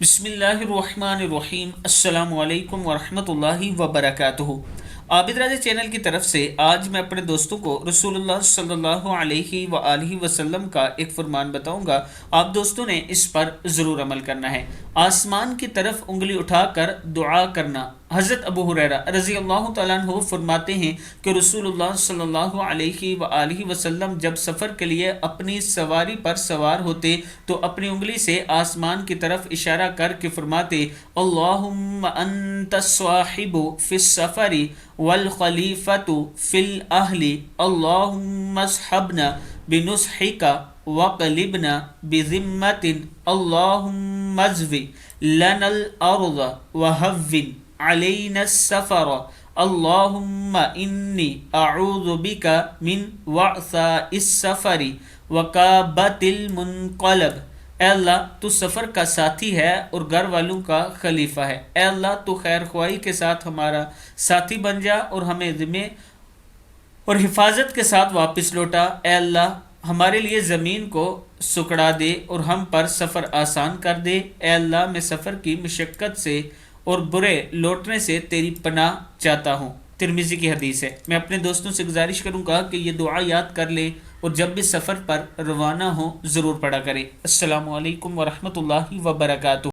بسم اللہ الرحمن الرحیم، السلام علیکم ورحمۃ اللہ وبرکاتہ۔ عابد راجہ چینل کی طرف سے آج میں اپنے دوستوں کو رسول اللہ صلی اللہ علیہ وآلہ وسلم کا ایک فرمان بتاؤں گا۔ آپ دوستوں نے اس پر ضرور عمل کرنا ہے۔ آسمان کی طرف انگلی اٹھا کر دعا کرنا۔ حضرت ابو ہریرہ رضی اللہ تعالیٰ عنہ فرماتے ہیں کہ رسول اللہ صلی اللہ علیہ وآلہ وسلم جب سفر کے لیے اپنی سواری پر سوار ہوتے تو اپنی انگلی سے آسمان کی طرف اشارہ کر کے فرماتے: اللہم انت الصاحب فی السفر والخلیفۃ فی الاہل، اللہم اصحبنا بنصحک وقلبنا بذمت، اللہم ازو لنا الارض وہون علینا السفر، اللہم انی اعوذ بک من وعثاء السفر وکابۃ المنقلب۔ اے اللہ تو سفر کا ساتھی ہے اور گھر والوں کا خلیفہ ہے۔ اے اللہ تو خیر خواہی کے ساتھ ہمارا ساتھی بن جا اور ہمیں ذمہ اور حفاظت کے ساتھ واپس لوٹا۔ اے اللہ ہمارے لیے زمین کو سکڑا دے اور ہم پر سفر آسان کر دے۔ اے اللہ میں سفر کی مشقت سے اور برے لوٹنے سے تیری پناہ چاہتا ہوں۔ ترمذی کی حدیث ہے۔ میں اپنے دوستوں سے گزارش کروں گا کہ یہ دعا یاد کر لیں اور جب بھی سفر پر روانہ ہوں ضرور پڑھا کریں۔ السلام علیکم ورحمۃ اللہ وبرکاتہ۔